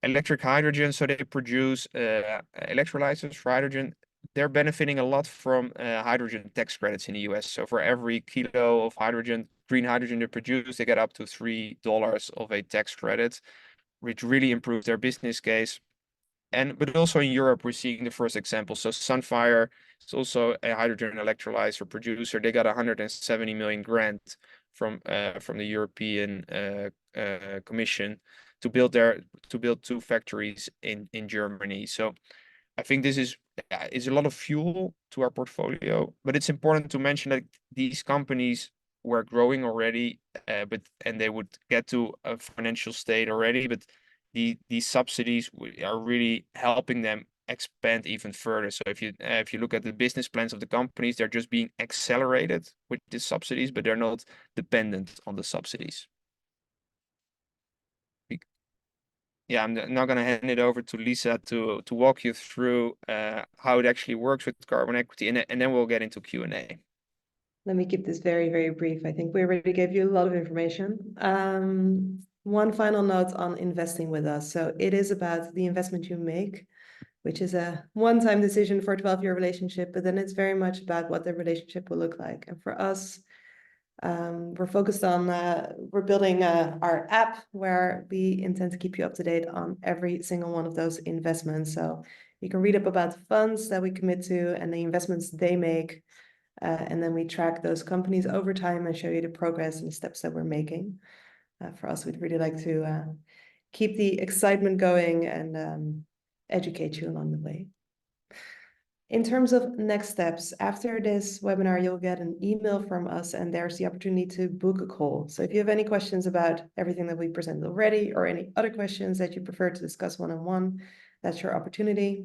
Electric hydrogen, so they produce electrolyzers for hydrogen. They're benefiting a lot from hydrogen tax credits in the US. So for every kilo of hydrogen, green hydrogen they produce, they get up to $3 of a tax credit, which really improves their business case. But also in Europe, we're seeing the first example. So Sunfire is also a hydrogen electrolyzer producer. They got 170 million grant from the European Commission to build 2 factories in Germany. So I think this is a lot of fuel to our portfolio, but it's important to mention that these companies were growing already, and they would get to a financial state already, but these subsidies are really helping them expand even further. So if you look at the business plans of the companies, they're just being accelerated with the subsidies, but they're not dependent on the subsidies. Yeah, I'm now going to hand it over to Lisa to walk you through how it actually works with carbon equity, and then we'll get into Q&A. Let me keep this very, very brief. I think we already gave you a lot of information. One final note on investing with us. So it is about the investment you make, which is a one-time decision for a 12-year relationship, but then it's very much about what the relationship will look like. And for us, we're focused on, we're building our app where we intend to keep you up to date on every single one of those investments. So you can read up about the funds that we commit to and the investments they make. And then we track those companies over time and show you the progress and the steps that we're making. For us, we'd really like to keep the excitement going and educate you along the way. In terms of next steps, after this webinar, you'll get an email from us and there's the opportunity to book a call. So if you have any questions about everything that we presented already or any other questions that you prefer to discuss one-on-one, that's your opportunity.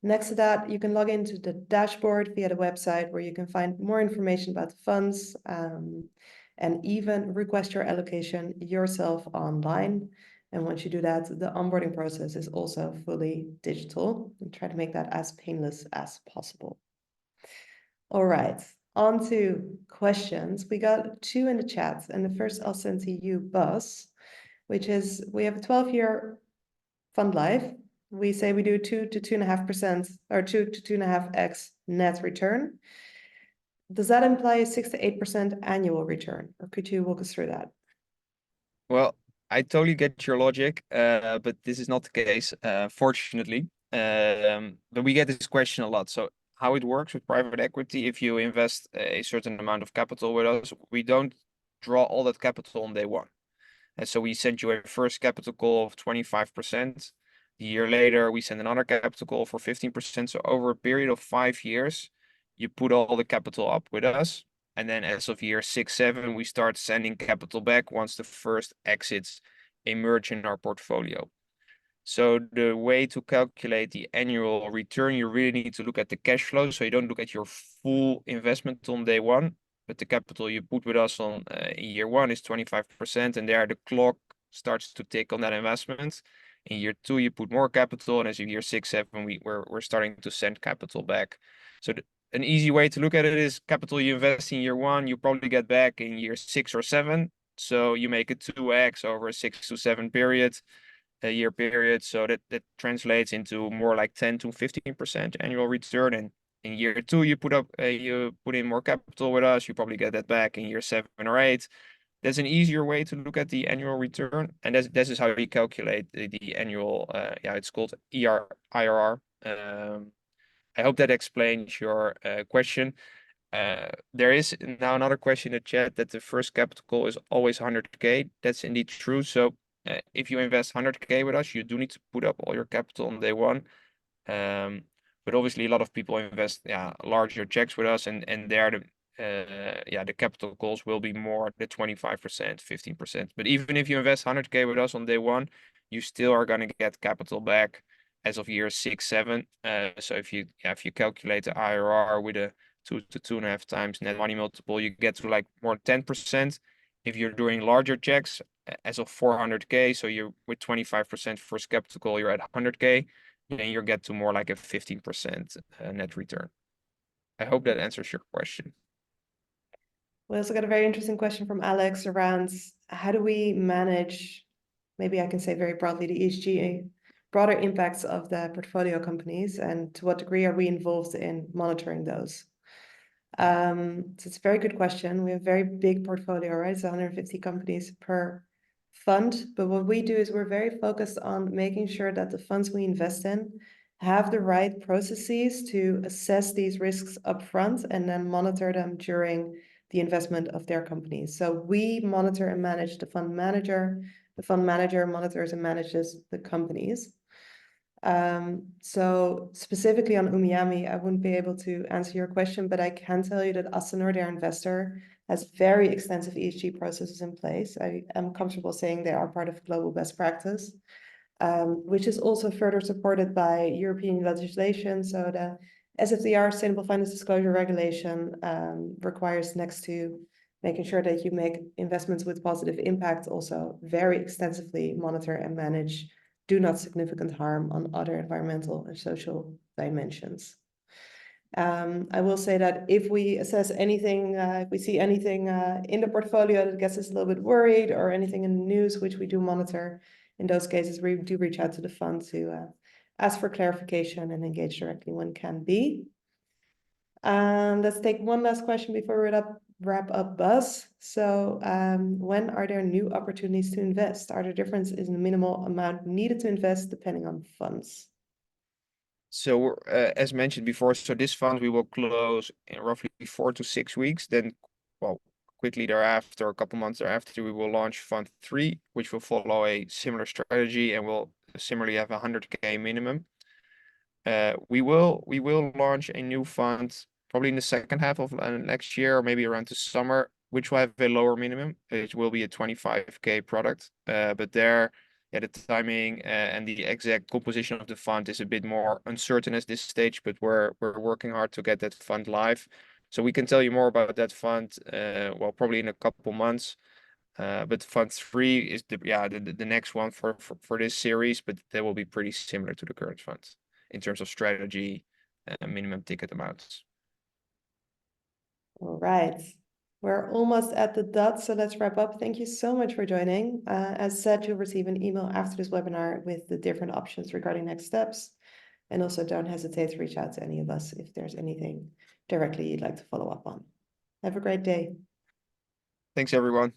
Next to that, you can log into the dashboard via the website where you can find more information about the funds and even request your allocation yourself online. And once you do that, the onboarding process is also fully digital and try to make that as painless as possible. All right, on to questions. We got 2 in the chat, and the first I'll send to you, Bas, which is we have a 12-year fund life. We say we do 2 to 2.5% or 2 to 2.5x net return. Does that imply a 6 to 8% annual return? Or could you walk us through that? Well, I totally get your logic, but this is not the case, fortunately. But we get this question a lot. So how it works with private equity, if you invest a certain amount of capital with us, we don't draw all that capital on day one. And so we send you a first capital call of 25%. A year later, we send another capital call for 15%. So over a period of 5 years, you put all the capital up with us. And then as of year 6, 7, we start sending capital back once the first exits emerge in our portfolio. So the way to calculate the annual return, you really need to look at the cash flow. So you don't look at your full investment on day one, but the capital you put with us on in year 1 is 25%. And there the clock starts to tick on that investment. In year 2, you put more capital. And as of year 6, 7, we're starting to send capital back. So an easy way to look at it is capital you invest in year 1, you probably get back in year 6 or 7. So you make it 2x over a 6 to 7 year period. So that translates into more like 10 to 15% annual return. And in year 2, you put in more capital with us, you probably get that back in year 7 or 8. There's an easier way to look at the annual return, and this is how we calculate the annual. It's called IRR. I hope that explains your question. There is now another question in the chat that the first capital call is always 100K. That's indeed true. So if you invest 100K with us, you do need to put up all your capital on day one. But obviously a lot of people invest larger checks with us, and there the capital calls will be more the 25%, 15%. But even if you invest 100K with us on day one, you still are going to get capital back as of year 6, 7. So if you calculate the IRR with a 2 to 2.5 times net money multiple, you get to like more than 10%. If you're doing larger checks as of 400K, so you're with 25% first capital call, you're at 100K, then you get to more like a 15% net return. I hope that answers your question. We also got a very interesting question from Alex around how do we manage, maybe I can say very broadly, the ESG broader impacts of the portfolio companies, and to what degree are we involved in monitoring those? So it's a very good question. We have a very big portfolio, right? It's 150 companies per fund. But what we do is we're very focused on making sure that the funds we invest in have the right processes to assess these risks upfront and then monitor them during the investment of their companies. So we monitor and manage the fund manager. The fund manager monitors and manages the companies. So specifically on Umiami, I wouldn't be able to answer your question, but I can tell you that Astanor, their investor, has very extensive ESG processes in place. I am comfortable saying they are part of global best practice, which is also further supported by European legislation. So the SFDR, Sustainable Finance Disclosure Regulation, requires, next to making sure that you make investments with positive impact, also very extensively monitor and manage do not significant harm on other environmental and social dimensions. I will say that if we assess anything, if we see anything in the portfolio that gets us a little bit worried, or anything in the news, which we do monitor, in those cases, we do reach out to the fund to ask for clarification and engage directly when can be. Let's take one last question before we wrap up, Bas. So when are there new opportunities to invest? Are there differences in the minimal amount needed to invest depending on funds? So as mentioned before, so this fund we will close in roughly 4 to 6 weeks. Then, well, quickly thereafter, a couple months thereafter, we will launch Fund 3, which will follow a similar strategy and will similarly have 100K minimum. We will launch a new fund probably in the second half of next year, or maybe around the summer, which will have a lower minimum. It will be a 25K product, but there, the timing and the exact composition of the fund is a bit more uncertain at this stage. But we're working hard to get that fund live, so we can tell you more about that fund, well, probably in a couple months. But Fund 3 is the next one for this series, but they will be pretty similar to the current funds in terms of strategy and minimum ticket amounts. All right, we're almost at the dot, so let's wrap up. Thank you so much for joining. As said, you'll receive an email after this webinar with the different options regarding next steps. And also don't hesitate to reach out to any of us if there's anything directly you'd like to follow up on. Have a great day. Thanks, everyone.